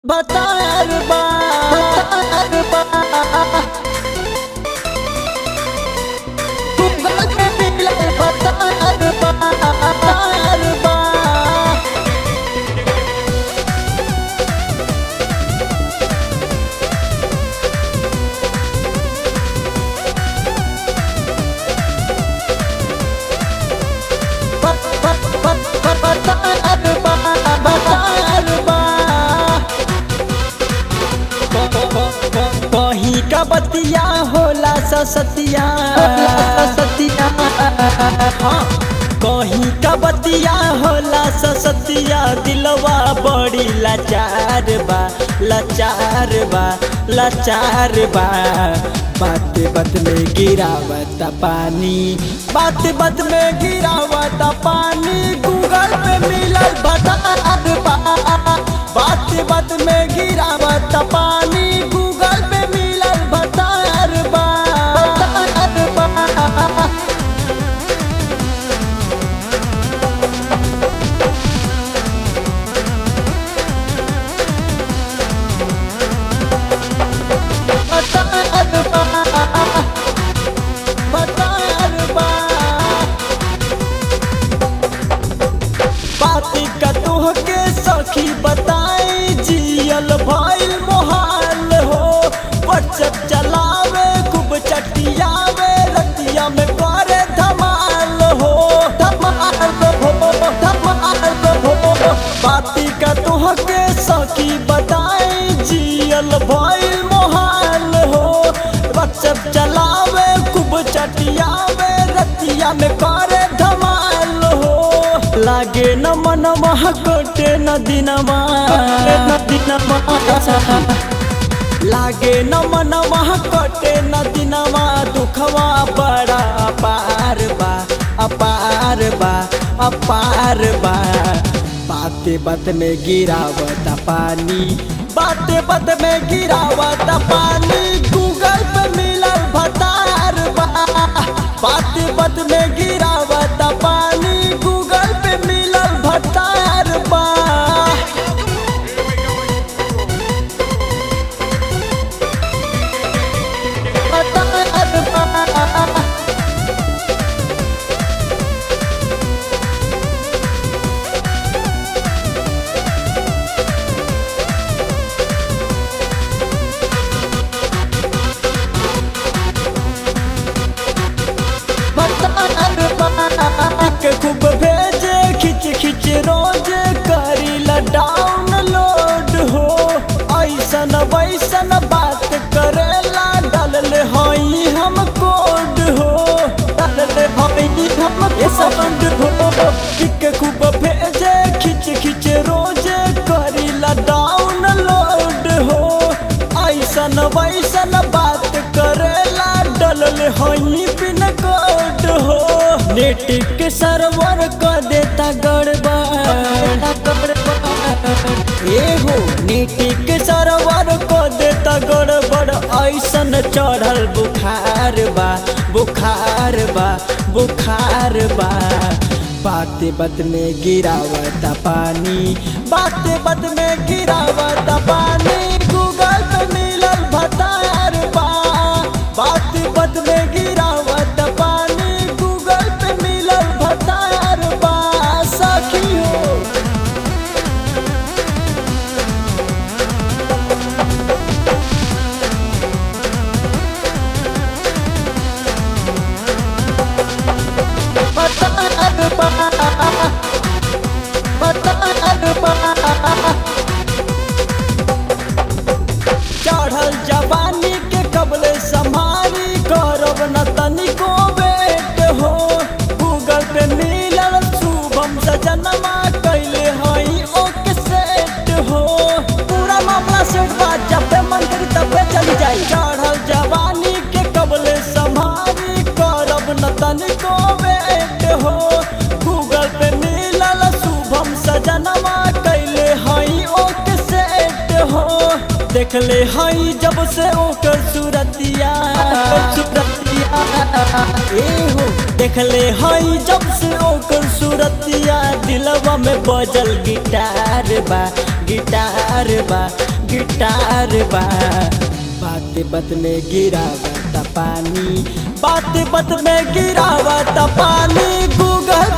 बतार बा बतार बा गूगल पे मिले बतार बा बतार बा बतार बा बतार बा कहीं का बतिया होला ससतिया ससतिया हाँ कहीं का बतिया होला ससतिया दिलवा बड़ी लाचार बा लाचार बा लाचार बा बात बात में गिरावत पानी बात बात में गिरावत पानी गूगल पे मिलल बतार बा बात बात में गिरावत पानी गूगल पे मिलल बतार बा बतार बा बाती का तुहके सखी बताई जियल भइल मोहाल हो व्हाट्सएप चलावे खूब चटियावे रतिया में करे धमाल हो धमाल हो धमाल हो बाती का तुहके सखी बताई जियल भइल मोहाल हो व्हाट्सएप चलावे खूब चटियावे रतिया में करे धमाल हो लागे न मनवा कटे न दिनमा लागे न मनवा कटे न दिनमा दुखवा बड़ा अपार बा अपार बा अपार बा बाते बात में गिरावत पानी बाते बात में गिरावत पानी गूगल पे मिलल भतार बा बाते बात में गिरावत पानी गूगल पे मिलल भतार बा भतार बा के खूब भेजे खिच खिच रोज करीला डाउनलोड हो ऐसन वैसन बात करेला डालल हई हम कोड हो डालल हई हम कोड हो के खूब भेजे खिच खिच रोज करीला डाउनलोड हो ऐसन वैसन बात करेला डालल हई पिन कोड हो नेट के सर्वर कर देता गड़बड़ एगो नेट के सर्वर कर देता गड़बड़ ऐसन चढ़ल बुखार बा बुखार बा बुखार बा बाते बात में गिरावत पानी बाते बात में गिरावत पानी गूगल पे मिलल भतार बा बाते बात में गिरावत पानी गूगल पे मिलल भतार बा सखी हो भतार बा भतार बा चढ़ल जवानी के कबले संभारी करब न तनिको बेट हो गूगल पे मिलल शुभम सजनमा कैले हई ओके सेट हो पूरा मामला सेट बा जब मन करी तबे चली जाई चढ़ल जवानी के कबले संभारी करब न तनिको बेट हो गूगल पे मिलल शुभम सजनमा कैले हई ओके सेट हो देखले हई जब से ओकर सूरतिया सूरतिया एहो देखले हई जब से ओकर सूरतिया दिलवा में बजल गिटार बा गिटार बा गिटार बा। बात बात में गिरावत पानी, बात बात में गिरावत पानी, गूगल